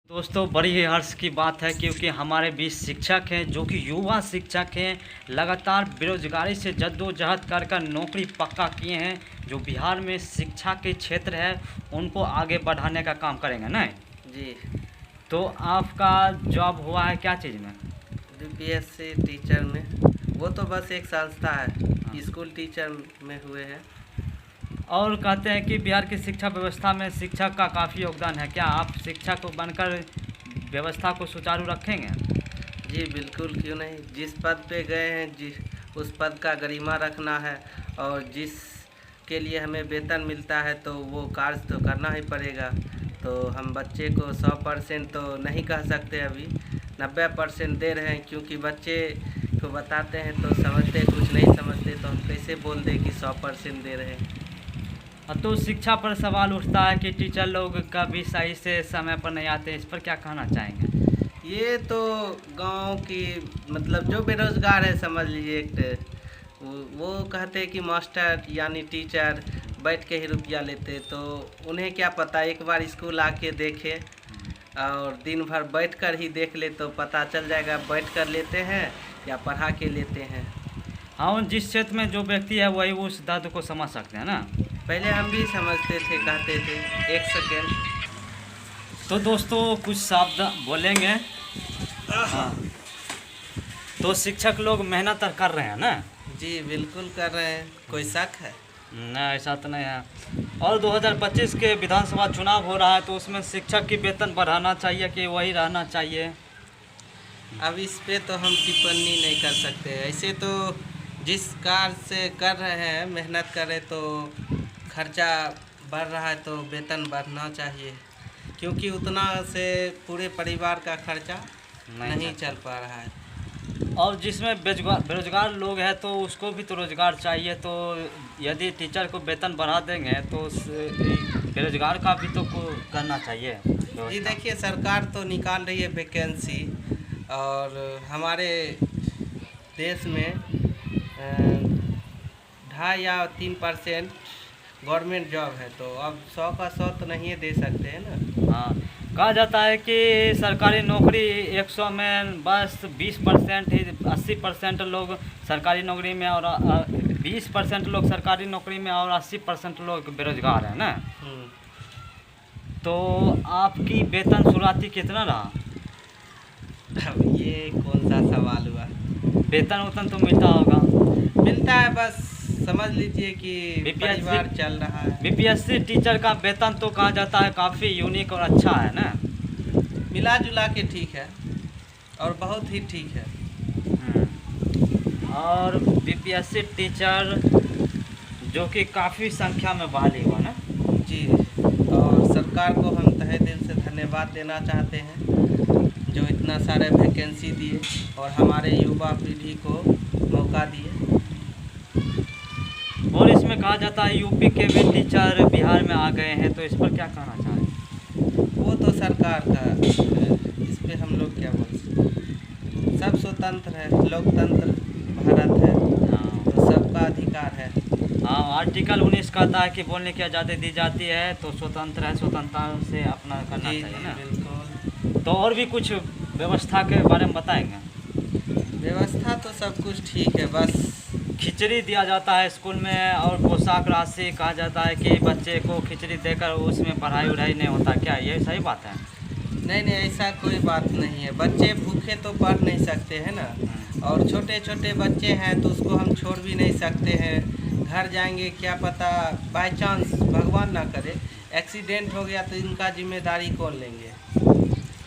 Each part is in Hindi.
दोस्तों बड़ी ही हर्ष की बात है क्योंकि हमारे बीच शिक्षक हैं जो कि युवा शिक्षक हैं, लगातार बेरोजगारी से जद्दोजहद कर कर नौकरी पक्का किए हैं। जो बिहार में शिक्षा के क्षेत्र है उनको आगे बढ़ाने का काम करेंगे ना जी। तो आपका जॉब हुआ है क्या चीज़ में? बीपीएससी टीचर में। वो तो बस एक संस्था है, हाँ। स्कूल टीचर में हुए हैं। और कहते हैं कि बिहार की शिक्षा व्यवस्था में शिक्षक का काफ़ी योगदान है, क्या आप शिक्षक को बनकर व्यवस्था को सुचारू रखेंगे? जी बिल्कुल, क्यों नहीं। जिस पद पे गए हैं जिस उस पद का गरिमा रखना है, और जिसके लिए हमें वेतन मिलता है तो वो कार्य तो करना ही पड़ेगा। तो हम बच्चे को 100% तो नहीं कह सकते, अभी 90% दे रहे हैं, क्योंकि बच्चे को बताते हैं तो समझते कुछ नहीं समझते, तो हम कैसे बोल दें कि 100% दे रहे हैं। तो शिक्षा पर सवाल उठता है कि टीचर लोग कभी सही से समय पर नहीं आते, इस पर क्या कहना चाहेंगे? ये तो गांव की मतलब जो बेरोजगार है समझ लीजिए, एक वो कहते हैं कि मास्टर यानी टीचर बैठ के ही रुपया लेते, तो उन्हें क्या पता। एक बार स्कूल आके देखे और दिन भर बैठ कर ही देख ले तो पता चल जाएगा बैठ कर लेते हैं या पढ़ा के लेते हैं। हाँ, जिस क्षेत्र में जो व्यक्ति है वही उस दर्द को समझ सकते हैं ना। पहले हम भी समझते थे, कहते थे। एक सेकेंड। तो दोस्तों कुछ शब्द बोलेंगे। हाँ, तो शिक्षक लोग मेहनत कर रहे हैं ना? जी बिल्कुल कर रहे हैं, कोई शक है? नहीं, ऐसा तो नहीं है। और 2025 के विधानसभा चुनाव हो रहा है तो उसमें शिक्षक की वेतन बढ़ाना चाहिए कि वही रहना चाहिए? अब इस पे तो हम टिप्पणी नहीं कर सकते। ऐसे तो जिस कार्य से कर रहे हैं, मेहनत कर रहे, तो खर्चा बढ़ रहा है तो वेतन बढ़ना चाहिए, क्योंकि उतना से पूरे परिवार का खर्चा नहीं चल पा रहा है। और जिसमें बेरोजगार लोग हैं तो उसको भी तो रोजगार चाहिए, तो यदि टीचर को वेतन बढ़ा देंगे तो बेरोजगार का भी तो करना चाहिए। जी देखिए, सरकार तो निकाल रही है वैकेंसी, और हमारे देश में 2.5 या 3% गवर्नमेंट जॉब है, तो अब 100 का 100 तो नहीं दे सकते हैं ना। हाँ, कहा जाता है कि सरकारी नौकरी 100 में बस 20% ही, 80% लोग सरकारी नौकरी में और 20% लोग सरकारी नौकरी में और 80% लोग बेरोजगार हैं ना। तो आपकी वेतन शुरुआती कितना रहा? अब ये कौन सा सवाल हुआ? वेतन तो मिलता होगा? मिलता है, बस समझ लीजिए कि परिवार चल रहा है। बीपीएससी टीचर का वेतन तो कहा जाता है काफ़ी यूनिक और अच्छा है ना। मिला जुला के ठीक है, और बहुत ही ठीक है। और बीपीएससी टीचर जो कि काफ़ी संख्या में बहाली हुआ ना। जी, और सरकार को हम तहे दिल से धन्यवाद देना चाहते हैं जो इतना सारे वैकेंसी दिए और हमारे युवा पीढ़ी को मौका दिए। और इसमें कहा जाता है यूपी के भी टीचर बिहार में आ गए हैं, तो इस पर क्या कहना चाहें? वो तो सरकार का, इस पे हम लोग क्या बोल सकते। सब स्वतंत्र है, लोकतंत्र भारत है। हाँ, तो सबका अधिकार है। हाँ, आर्टिकल 19 कहता है कि बोलने की आज़ादी दी जाती है, तो स्वतंत्र है, स्वतंत्रता से अपना करना चाहिए ना। बिल्कुल। तो और भी कुछ व्यवस्था के बारे में बताएंगे? व्यवस्था तो सब कुछ ठीक है, बस खिचड़ी दिया जाता है स्कूल में, और पोशाक राशि कहा जाता है कि बच्चे को खिचड़ी देकर उसमें पढ़ाई उढ़ाई नहीं होता, क्या ये सही बात है? नहीं, ऐसा कोई बात नहीं है। बच्चे भूखे तो पढ़ नहीं सकते हैं ना, और छोटे छोटे बच्चे हैं तो उसको हम छोड़ भी नहीं सकते हैं। घर जाएंगे, क्या पता बाय चांस भगवान ना करे एक्सीडेंट हो गया तो इनका जिम्मेदारी कौन लेंगे।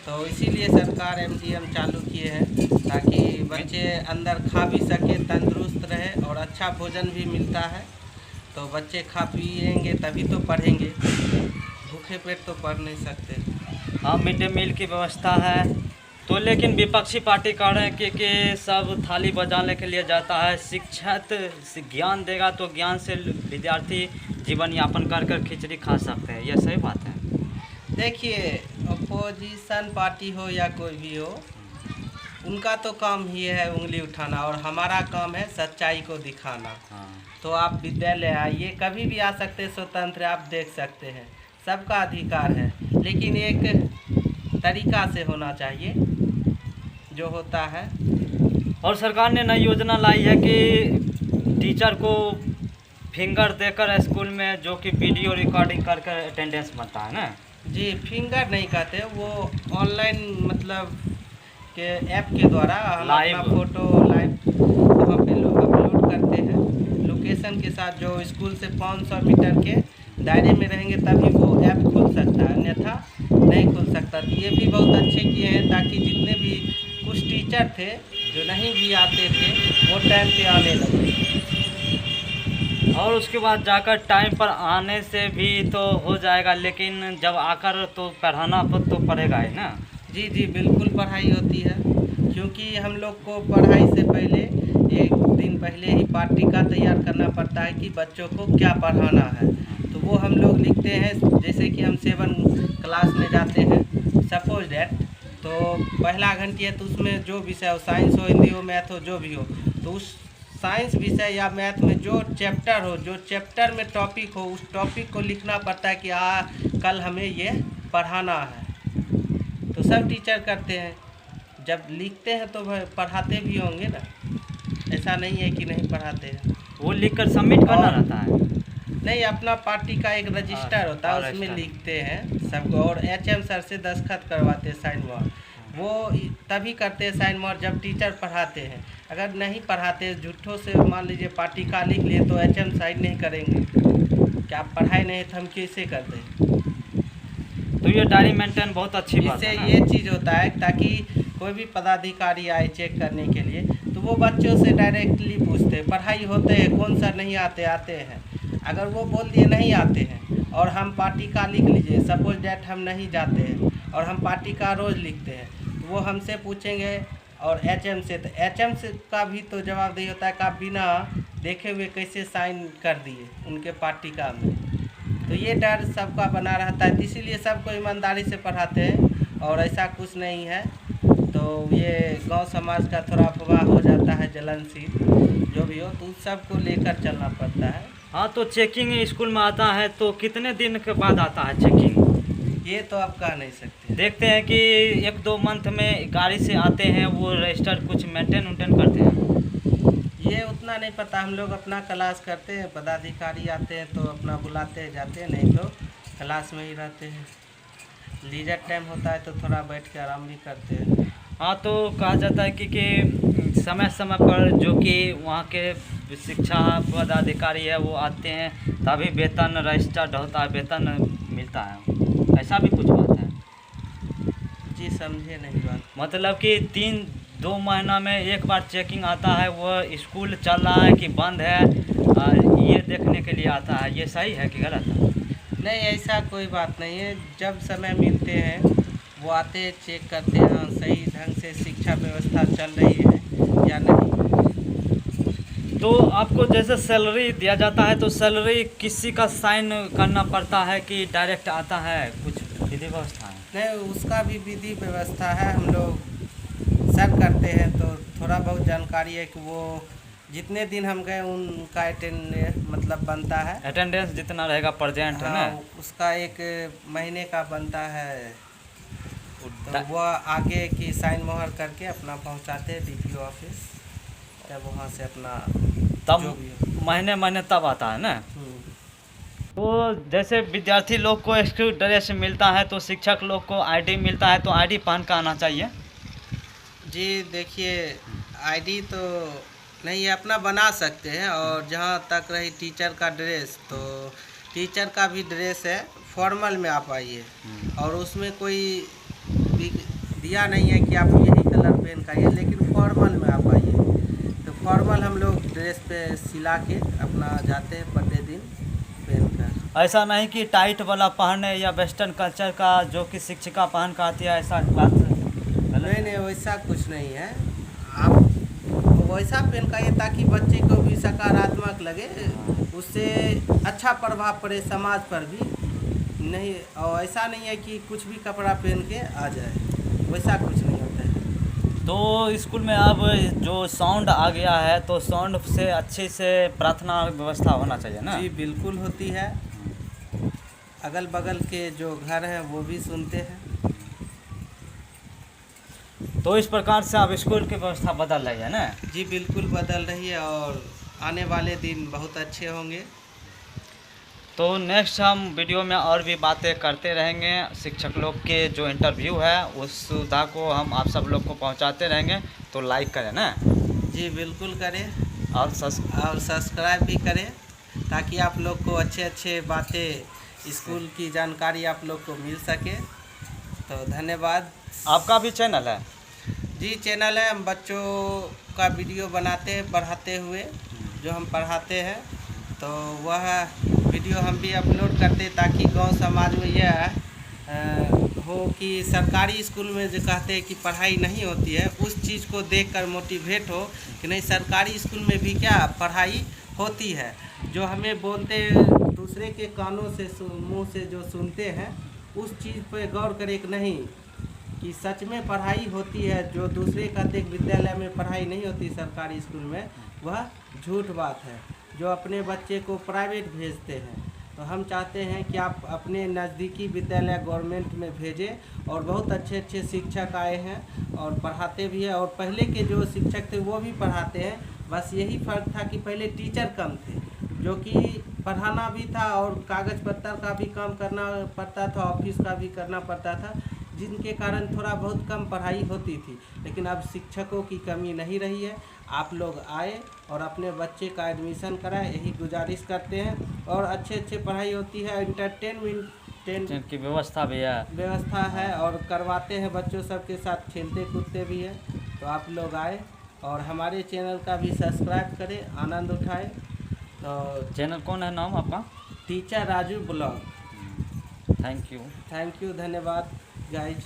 तो इसीलिए सरकार एमडीएम चालू किए हैं, ताकि बच्चे अंदर खा भी सके, तंदुरुस्त रहे, और अच्छा भोजन भी मिलता है। तो बच्चे खा पिएंगे तभी तो पढ़ेंगे, भूखे पेट तो पढ़ नहीं सकते। हाँ, मिड डे मील की व्यवस्था है तो, लेकिन विपक्षी पार्टी कह रहे हैं कि सब थाली बजाने के लिए जाता है। शिक्षक ज्ञान देगा तो ज्ञान से विद्यार्थी जीवन यापन कर कर खिचड़ी खा सकते हैं, यह सही बात है? देखिए, अपोजिशन पार्टी हो या कोई भी हो, उनका तो काम ही है उंगली उठाना, और हमारा काम है सच्चाई को दिखाना। हाँ। तो आप विद्यालय आइए, कभी भी आ सकते, स्वतंत्र आप देख सकते हैं, सबका अधिकार है। लेकिन एक तरीका से होना चाहिए जो होता है। और सरकार ने नई योजना लाई है कि टीचर को फिंगर देकर स्कूल में जो कि वीडियो रिकॉर्डिंग करके अटेंडेंस बनता है ना। जी, फिंगर नहीं कहते, वो ऑनलाइन मतलब के ऐप के द्वारा हम लाइव अपना फ़ोटो लाइव वहाँ पे लोग अपलोड करते हैं लोकेशन के साथ। जो स्कूल से 500 मीटर के दायरे में रहेंगे तभी वो ऐप खुल सकता है, अन्यथा नहीं खुल सकता। तो ये भी बहुत अच्छे किए हैं ताकि जितने भी कुछ टीचर थे जो नहीं भी आते थे वो टाइम पे आने लगे। और उसके बाद जाकर टाइम पर आने से भी तो हो जाएगा, लेकिन जब आकर तो पढ़ाना तो पड़ेगा ही ना। जी जी, बिल्कुल पढ़ाई होती है, क्योंकि हम लोग को पढ़ाई से पहले एक दिन पहले ही पाठ्यक्रम तैयार करना पड़ता है कि बच्चों को क्या पढ़ाना है। तो वो हम लोग लिखते हैं, जैसे कि हम 7 क्लास में जाते हैं सपोज डैट, तो पहला घंटी है तो उसमें जो विषय हो, साइंस हो, हिंदी हो, मैथ हो, जो भी हो, तो उस साइंस विषय या मैथ में जो चैप्टर हो, जो चैप्टर में टॉपिक हो, उस टॉपिक को लिखना पड़ता है कि कल हमें ये पढ़ाना है। तो सब टीचर करते हैं, जब लिखते हैं तो पढ़ाते भी होंगे ना, ऐसा नहीं है कि नहीं पढ़ाते हैं। वो लिखकर सबमिट करना रहता है। नहीं, अपना पार्टी का एक रजिस्टर होता है, उसमें लिखते हैं सबको, और HM सर से दस्तखत करवाते हैं, साइन मोहर। वो तभी करते हैं साइन मोहर जब टीचर पढ़ाते हैं। अगर नहीं पढ़ाते, झूठों से मान लीजिए पार्टी का लिख लिए तो HM साइन नहीं करेंगे कि आप पढ़ाए नहीं तो हम कैसे कर दें। तो ये डायरी मेंटेन बहुत अच्छी बात है। इससे ये चीज़ होता है ताकि कोई भी पदाधिकारी आए चेक करने के लिए तो वो बच्चों से डायरेक्टली पूछते हैं पढ़ाई होते हैं, कौन सा नहीं आते हैं। अगर वो बोल दिए नहीं आते हैं और हम पार्टी का लिख लीजिए, सपोज डैट हम नहीं जाते हैं और हम पार्टी का रोज़ लिखते हैं, तो वो हमसे पूछेंगे और HM से, तो HM से का भी तो जवाबदेही होता है कि आप बिना देखे हुए कैसे साइन कर दिए उनके पार्टी का में। तो ये डर सबका बना रहता है, इसीलिए सबको ईमानदारी से पढ़ाते हैं और ऐसा कुछ नहीं है। तो ये गांव समाज का थोड़ा अफवाह हो जाता है, जलनशील जो भी हो, तो सबको लेकर चलना पड़ता है। हाँ, तो चेकिंग स्कूल में आता है तो कितने दिन के बाद आता है चेकिंग? ये तो आप कह नहीं सकते। देखते हैं कि 1-2 मंथ में गाड़ी से आते हैं, वो रजिस्टर कुछ मेंटेन करते हैं। ये उतना नहीं पता, हम लोग अपना क्लास करते हैं, पदाधिकारी आते हैं तो अपना बुलाते हैं, जाते हैं, नहीं तो क्लास में ही रहते हैं। लीजर टाइम होता है तो थोड़ा बैठ के आराम भी करते हैं। हाँ, तो कहा जाता है कि समय समय पर जो कि वहाँ के शिक्षा पदाधिकारी है वो आते हैं तभी वेतन रजिस्टर्ड होता है, वेतन मिलता है, ऐसा भी कुछ बात है। जी, समझे नहीं बात। मतलब कि 3-2 महीना में एक बार चेकिंग आता है, वो स्कूल चल रहा है कि बंद है, ये देखने के लिए आता है। ये सही है कि गलत है? नहीं, ऐसा कोई बात नहीं है, जब समय मिलते हैं वो आते हैं, चेक करते हैं सही ढंग से शिक्षा व्यवस्था चल रही है या नहीं। तो आपको जैसे सैलरी दिया जाता है तो सैलरी किसी का साइन करना पड़ता है कि डायरेक्ट आता है, कुछ विधि व्यवस्था है? नहीं, उसका भी विधि व्यवस्था है, हम लोग सर करते हैं तो थोड़ा बहुत जानकारी है कि वो जितने दिन हम गए उनका अटेंडेंस मतलब बनता है, अटेंडेंस जितना रहेगा प्रेजेंट है ना, उसका 1 महीने का बनता है। तो वो आगे की साइन मोहर करके अपना पहुंचाते हैं DPO ऑफिस, तब वहाँ से अपना तब महीने तब आता है ना। तो जैसे विद्यार्थी लोग को स्कूल ड्रेस मिलता है तो शिक्षक लोग को ID मिलता है, तो ID पहन कर आना चाहिए। जी देखिए, ID तो नहीं है, अपना बना सकते हैं। और जहाँ तक रही टीचर का ड्रेस, तो टीचर का भी ड्रेस है, फॉर्मल में आप आइए और उसमें कोई दिया नहीं है कि आप यही कलर पहन कर आइए, लेकिन फॉर्मल में आप आइए। तो फॉर्मल हम लोग ड्रेस पे सिला के अपना जाते हैं बर्थडे दिन पहन कर। ऐसा नहीं कि टाइट वाला पहने या वेस्टर्न कल्चर का जो कि शिक्षिका पहन कर आती है, ऐसा बात नहीं, वैसा कुछ नहीं है। आप वैसा पहन कर आइए ताकि बच्चे को भी सकारात्मक लगे, उससे अच्छा प्रभाव पड़े समाज पर भी। नहीं, और ऐसा नहीं है कि कुछ भी कपड़ा पहन के आ जाए, वैसा कुछ नहीं होता है। तो स्कूल में अब जो साउंड आ गया है तो साउंड से अच्छे से प्रार्थना व्यवस्था होना चाहिए ना? जी बिल्कुल होती है, अगल बगल के जो घर हैं वो भी सुनते हैं। तो इस प्रकार से अब स्कूल की व्यवस्था बदल रही है ना। जी बिल्कुल बदल रही है और आने वाले दिन बहुत अच्छे होंगे। तो नेक्स्ट हम वीडियो में और भी बातें करते रहेंगे। शिक्षक लोग के जो इंटरव्यू है उस सुविधा को हम आप सब लोग को पहुंचाते रहेंगे। तो लाइक करें ना। जी बिल्कुल करें और सब्सक्राइब भी करें ताकि आप लोग को अच्छे अच्छे बातें स्कूल की जानकारी आप लोग को मिल सके। तो धन्यवाद। आपका भी चैनल है? जी चैनल है, हम बच्चों का वीडियो बनाते हैं पढ़ाते हुए, जो हम पढ़ाते हैं तो वह वीडियो हम भी अपलोड करते ताकि गांव समाज में यह हो कि सरकारी स्कूल में जो कहते हैं कि पढ़ाई नहीं होती है, उस चीज़ को देखकर मोटिवेट हो कि नहीं सरकारी स्कूल में भी क्या पढ़ाई होती है। जो हमें बोलते दूसरे के कानों से मुंह से जो सुनते हैं उस चीज़ पर गौर करें कि नहीं कि सच में पढ़ाई होती है। जो दूसरे कहते विद्यालय में पढ़ाई नहीं होती सरकारी स्कूल में, वह झूठ बात है। जो अपने बच्चे को प्राइवेट भेजते हैं, तो हम चाहते हैं कि आप अपने नज़दीकी विद्यालय गवर्नमेंट में भेजें। और बहुत अच्छे अच्छे शिक्षक आए हैं और पढ़ाते भी हैं, और पहले के जो शिक्षक थे वो भी पढ़ाते हैं। बस यही फ़र्क था कि पहले टीचर कम थे, जो कि पढ़ाना भी था और कागज़ पत्तर का भी काम करना पड़ता था, ऑफिस का भी करना पड़ता था, जिनके कारण थोड़ा बहुत कम पढ़ाई होती थी। लेकिन अब शिक्षकों की कमी नहीं रही है। आप लोग आए और अपने बच्चे का एडमिशन कराएं, यही गुजारिश करते हैं। और अच्छे अच्छे पढ़ाई होती है, एंटरटेनमेंट की व्यवस्था भी है और करवाते हैं, बच्चों सबके साथ खेलते कूदते भी हैं। तो आप लोग आए और हमारे चैनल का भी सब्सक्राइब करें, आनंद उठाएं। तो चैनल कौन है नाम आपका? Teacher Raju blog. Thank you. धन्यवाद गाइज।